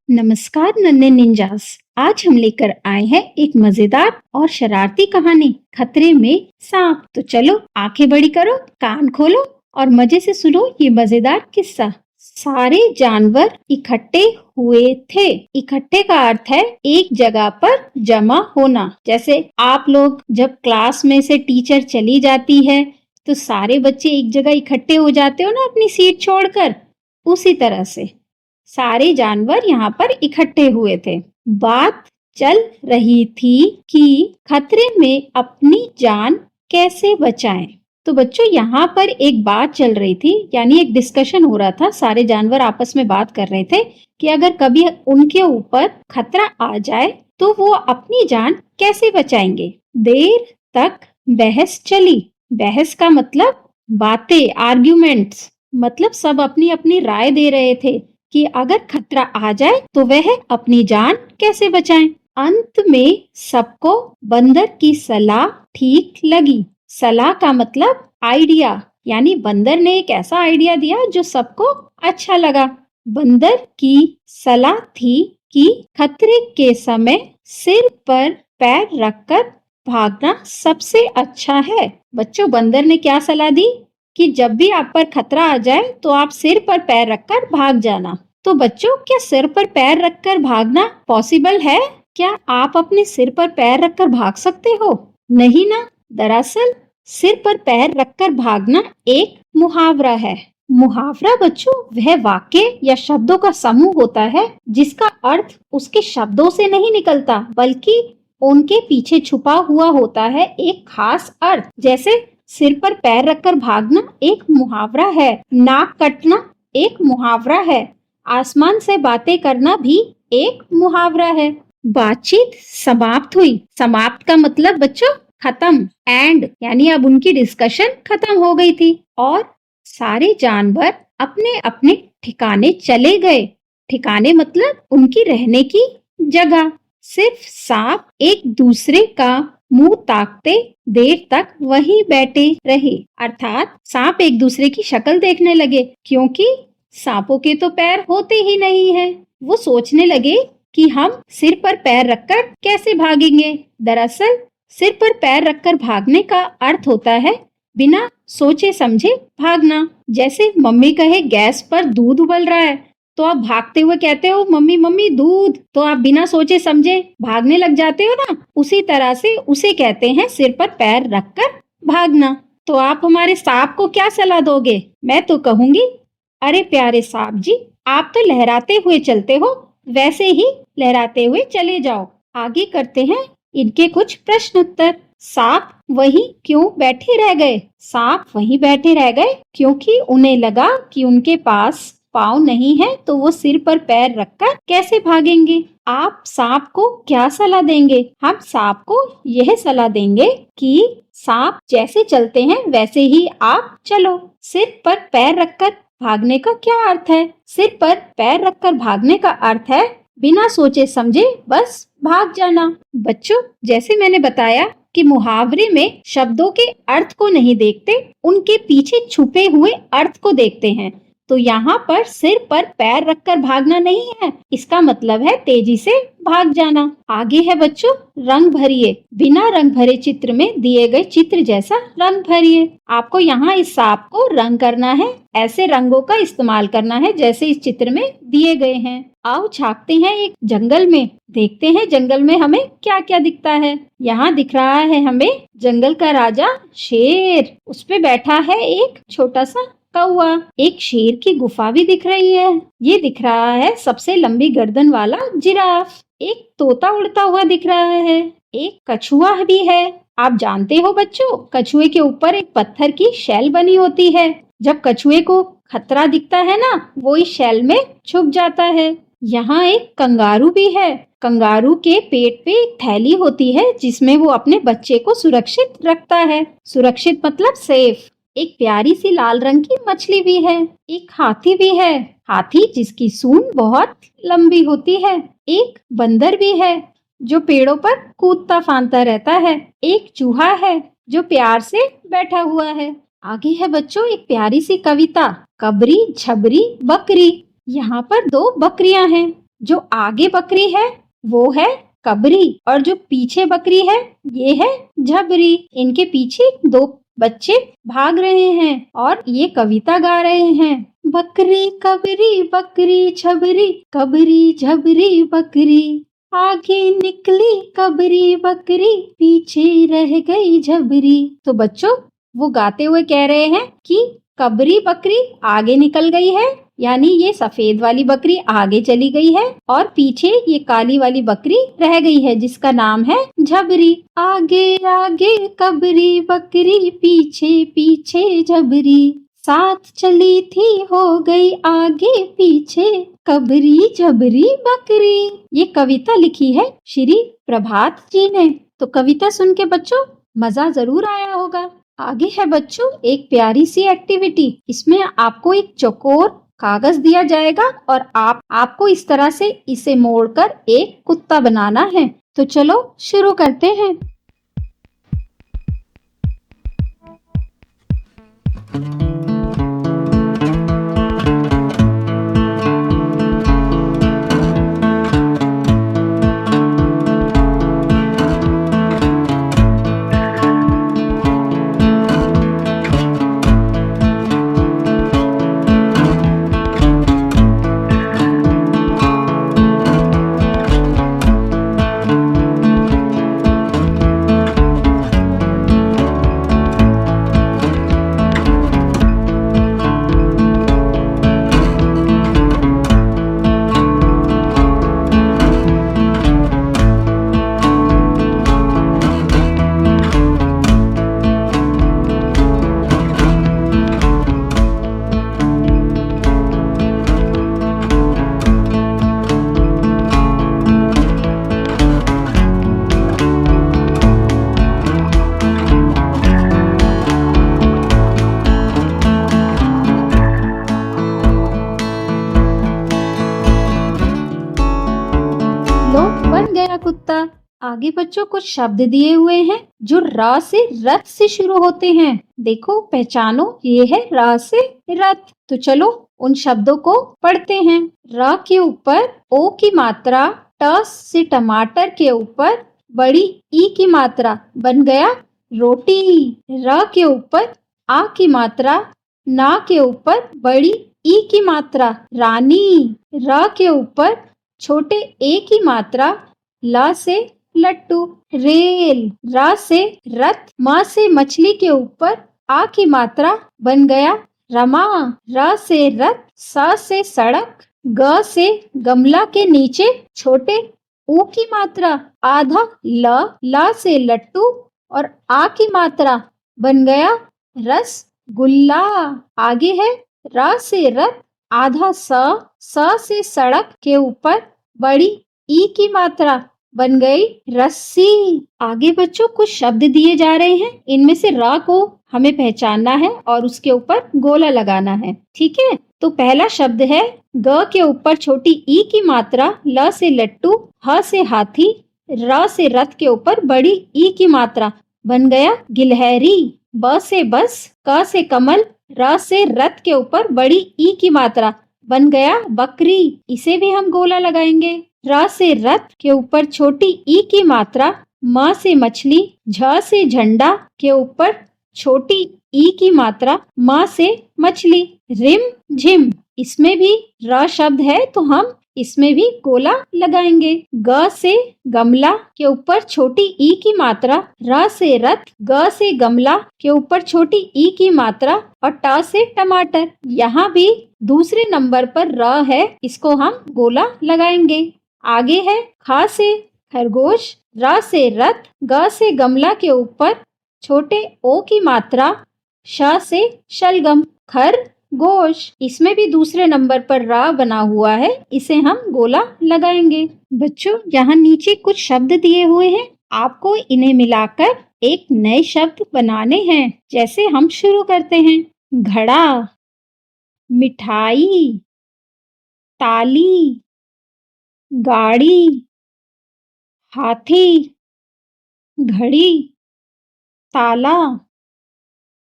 नमस्कार नन्हे निंजास। आज हम लेकर आए हैं एक मजेदार और शरारती कहानी, खतरे में सांप। तो चलो आंखें बड़ी करो, कान खोलो और मजे से सुनो ये मजेदार किस्सा। सारे जानवर इकट्ठे हुए थे। इकट्ठे का अर्थ है एक जगह पर जमा होना। जैसे आप लोग जब क्लास में से टीचर चली जाती है तो सारे बच्चे एक जगह इकट्ठे हो जाते हो ना अपनी सीट छोड़कर, उसी तरह से सारे जानवर यहाँ पर इकट्ठे हुए थे। बात चल रही थी कि खतरे में अपनी जान कैसे बचाएं। तो बच्चों यहाँ पर एक बात चल रही थी, यानी एक डिस्कशन हो रहा था। सारे जानवर आपस में बात कर रहे थे कि अगर कभी उनके ऊपर खतरा आ जाए तो वो अपनी जान कैसे बचाएंगे। देर तक बहस चली। बहस का मतलब बातें, आर्ग्यूमेंट्स, मतलब सब अपनी अपनी राय दे रहे थे कि अगर खतरा आ जाए तो वह अपनी जान कैसे बचाएं। अंत में सबको बंदर की सलाह ठीक लगी। सलाह का मतलब आइडिया, यानी बंदर ने एक ऐसा आइडिया दिया जो सबको अच्छा लगा। बंदर की सलाह थी कि खतरे के समय सिर पर पैर रखकर भागना सबसे अच्छा है। बच्चों, बंदर ने क्या सलाह दी कि जब भी आप पर खतरा आ जाए तो आप सिर पर पैर रखकर भाग जाना। तो बच्चों, क्या सिर पर पैर रखकर भागना पॉसिबल है? क्या आप अपने सिर पर पैर रखकर भाग सकते हो? नहीं ना। दरअसल सिर पर पैर रखकर भागना एक मुहावरा है। मुहावरा बच्चों वह वाक्य या शब्दों का समूह होता है जिसका अर्थ उसके शब्दों से नहीं निकलता, बल्कि उनके पीछे छुपा हुआ होता है एक खास अर्थ। जैसे सिर पर पैर रखकर भागना एक मुहावरा है, नाक कटना एक मुहावरा है, आसमान से बातें करना भी एक मुहावरा है। बातचीत समाप्त हुई। समाप्त का मतलब बच्चों खत्म, एंड, यानी अब उनकी डिस्कशन खत्म हो गई थी और सारे जानवर अपने अपने ठिकाने चले गए। ठिकाने मतलब उनकी रहने की जगह। सिर्फ सांप एक दूसरे का मुंह ताकते देर तक वहीं बैठे रहे। अर्थात सांप एक दूसरे की शक्ल देखने लगे, क्योंकि सांपों के तो पैर होते ही नहीं हैं। वो सोचने लगे कि हम सिर पर पैर रखकर कैसे भागेंगे। दरअसल सिर पर पैर रखकर भागने का अर्थ होता है बिना सोचे समझे भागना। जैसे मम्मी कहे गैस पर दूध उबल रहा है तो आप भागते हुए कहते हो मम्मी मम्मी दूध, तो आप बिना सोचे समझे भागने लग जाते हो ना। उसी तरह से उसे कहते हैं सिर पर पैर रखकर भागना। तो आप हमारे सांप को क्या सलाह दोगे? मैं तो कहूंगी, अरे प्यारे सांप जी, आप तो लहराते हुए चलते हो, वैसे ही लहराते हुए चले जाओ। आगे करते हैं इनके कुछ प्रश्न उत्तर। सांप वहीं क्यों बैठे रह गए? सांप वहीं बैठे रह गए क्योंकि उन्हें लगा कि उनके पास पाँव नहीं है तो वो सिर पर पैर रखकर कैसे भागेंगे। आप सांप को क्या सलाह देंगे? हम सांप को यह सलाह देंगे कि सांप जैसे चलते हैं वैसे ही आप चलो। सिर पर पैर रखकर भागने का क्या अर्थ है? सिर पर पैर रखकर भागने का अर्थ है बिना सोचे समझे बस भाग जाना। बच्चों, जैसे मैंने बताया कि मुहावरे में शब्दों के अर्थ को नहीं देखते, उनके पीछे छुपे हुए अर्थ को देखते हैं। तो यहाँ पर सिर पर पैर रखकर भागना नहीं है, इसका मतलब है तेजी से भाग जाना। आगे है बच्चों, रंग भरिए। बिना रंग भरे चित्र में दिए गए चित्र जैसा रंग भरिए। आपको यहाँ इस सांप को रंग करना है, ऐसे रंगों का इस्तेमाल करना है जैसे इस चित्र में दिए गए हैं। आओ झांकते हैं एक जंगल में, देखते हैं जंगल में हमें क्या क्या दिखता है। यहाँ दिख रहा है हमें जंगल का राजा शेर, उस पे बैठा है एक छोटा सा कौआ। एक शेर की गुफा भी दिख रही है। ये दिख रहा है सबसे लंबी गर्दन वाला जिराफ। एक तोता उड़ता हुआ दिख रहा है। एक कछुआ भी है। आप जानते हो बच्चों, कछुए के ऊपर एक पत्थर की शैल बनी होती है। जब कछुए को खतरा दिखता है ना, वो इस शैल में छुप जाता है। यहाँ एक कंगारू भी है। कंगारू के पेट पे एक थैली होती है जिसमें वो अपने बच्चे को सुरक्षित रखता है। सुरक्षित मतलब सेफ। एक प्यारी सी लाल रंग की मछली भी है। एक हाथी भी है। हाथी जिसकी सूंड बहुत लंबी होती है। एक बंदर भी है जो पेड़ों पर कूदता फांदता रहता है। एक चूहा है जो प्यार से बैठा हुआ है। आगे है बच्चों एक प्यारी सी कविता, कबरी झबरी बकरी। यहाँ पर दो बकरियां हैं। जो आगे बकरी है वो है कबरी और जो पीछे बकरी है ये है झबरी। इनके पीछे दो बच्चे भाग रहे हैं और ये कविता गा रहे हैं। बकरी छबरी कबरी झबरी बकरी, आगे निकली कबरी बकरी पीछे रह गई झबरी। तो बच्चों वो गाते हुए कह रहे हैं कि कबरी बकरी आगे निकल गई है, यानी ये सफेद वाली बकरी आगे चली गई है और पीछे ये काली वाली बकरी रह गई है जिसका नाम है झबरी। आगे आगे कबरी बकरी पीछे पीछे झबरी, साथ चली थी हो गई आगे पीछे कबरी झबरी बकरी। ये कविता लिखी है श्री प्रभात जी ने। तो कविता सुन के बच्चों मजा जरूर आया होगा। आगे है बच्चों एक प्यारी सी एक्टिविटी। इसमें आपको एक चौकोर कागज दिया जाएगा और आपको इस तरह से इसे मोड़कर एक कुत्ता बनाना है। तो चलो शुरू करते हैं। लो बन गया कुत्ता। आगे बच्चों कुछ शब्द दिए हुए हैं जो र से रथ से शुरू होते हैं। देखो पहचानो, ये है र से रथ। तो चलो उन शब्दों को पढ़ते हैं। र के ऊपर ओ की मात्रा, ट से टमाटर के ऊपर बड़ी ई की मात्रा, बन गया रोटी। र के ऊपर आ की मात्रा, ना के ऊपर बड़ी ई की मात्रा, रानी। र के ऊपर छोटे ए की मात्रा, ला से लट्टू, रेल। रा से रथ, मा से मछली के ऊपर आ की मात्रा, बन गया रमा। र से रथ, सा से सड़क, ग से गमला के नीचे छोटे ऊ की मात्रा, आधा ल, ला से लट्टू और आ की मात्रा, बन गया रसगुल्ला। आगे है रा से रथ, आधा स से सड़क के ऊपर बड़ी ई की मात्रा, बन गई रस्सी। आगे बच्चों कुछ शब्द दिए जा रहे हैं। इनमें से र को हमें पहचानना है और उसके ऊपर गोला लगाना है। ठीक है, तो पहला शब्द है ग के ऊपर छोटी ई की मात्रा, ल से लट्टू, ह से हाथी, र से रथ के ऊपर बड़ी ई की मात्रा, बन गया गिलहरी। ब से बस, क से कमल, र से रथ के ऊपर बड़ी ई की मात्रा, बन गया बकरी। इसे भी हम गोला लगाएंगे। र से रथ के ऊपर छोटी ई की मात्रा, म से मछली, झ से झंडा के ऊपर छोटी ई की मात्रा, म से मछली, रिम झिम। इसमें भी र शब्द है तो हम इसमें भी गोला लगाएंगे। ग से गमला के ऊपर छोटी ई की मात्रा, र से रथ, ग से गमला के ऊपर छोटी ई की मात्रा और ट से टमाटर। यहाँ भी दूसरे नंबर पर र है, इसको हम गोला लगाएंगे। आगे है ख से खरगोश, र से रथ, ग से गमला के ऊपर छोटे ओ की मात्रा, श से शलगम, खरगोश। इसमें भी दूसरे नंबर पर र बना हुआ है, इसे हम गोला लगाएंगे। बच्चों यहाँ नीचे कुछ शब्द दिए हुए हैं, आपको इन्हें मिलाकर एक नए शब्द बनाने हैं। जैसे हम शुरू करते हैं। घड़ा, मिठाई, ताली, गाड़ी, हाथी, घड़ी, ताला,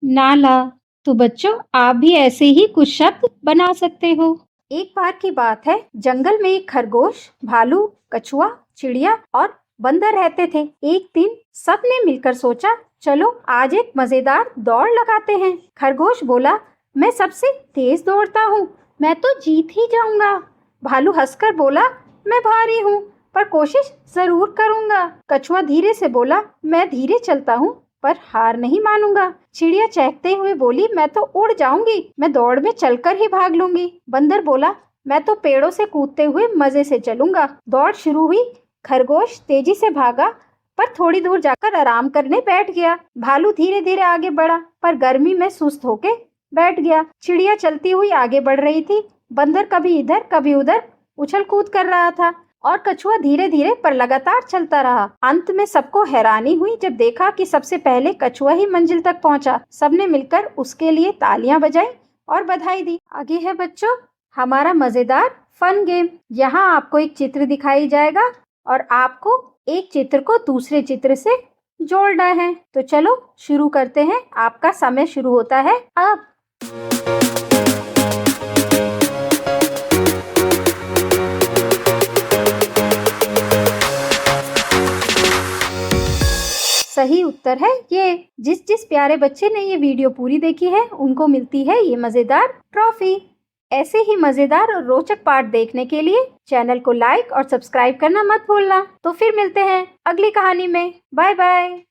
नाला। तो बच्चों आप भी ऐसे ही कुछ शब्द बना सकते हो। एक बार की बात है, जंगल में एक खरगोश, भालू, कछुआ, चिड़िया और बंदर रहते थे। एक दिन सबने मिलकर सोचा, चलो आज एक मजेदार दौड़ लगाते हैं। खरगोश बोला, मैं सबसे तेज दौड़ता हूँ, मैं तो जीत ही जाऊंगा। भालू हंसकर बोला, मैं भारी हूँ पर कोशिश जरूर करूंगा। कछुआ धीरे से बोला, मैं धीरे चलता हूँ पर हार नहीं मानूंगा। चिड़िया चहकते हुए बोली, मैं तो उड़ जाऊंगी, मैं दौड़ में चलकर ही भाग लूंगी। बंदर बोला, मैं तो पेड़ों से कूदते हुए मजे से चलूंगा। दौड़ शुरू हुई। खरगोश तेजी से भागा पर थोड़ी दूर जाकर आराम करने बैठ गया। भालू धीरे धीरे आगे बढ़ा पर गर्मी में सुस्त होके बैठ गया। चिड़िया चलती हुई आगे बढ़ रही थी। बंदर कभी इधर कभी उधर उछल कूद कर रहा था और कछुआ धीरे धीरे पर लगातार चलता रहा। अंत में सबको हैरानी हुई जब देखा कि सबसे पहले कछुआ ही मंजिल तक पहुंचा। सबने मिलकर उसके लिए तालियां बजाई और बधाई दी। आगे है बच्चों हमारा मजेदार फन गेम। यहाँ आपको एक चित्र दिखाई जाएगा और आपको एक चित्र को दूसरे चित्र से जोड़ना है। तो चलो शुरू करते हैं। आपका समय शुरू होता है अब। सही उत्तर है ये। जिस जिस प्यारे बच्चे ने ये वीडियो पूरी देखी है उनको मिलती है ये मजेदार ट्रॉफी। ऐसे ही मजेदार और रोचक पाठ देखने के लिए चैनल को लाइक और सब्सक्राइब करना मत भूलना। तो फिर मिलते हैं अगली कहानी में। Bye bye.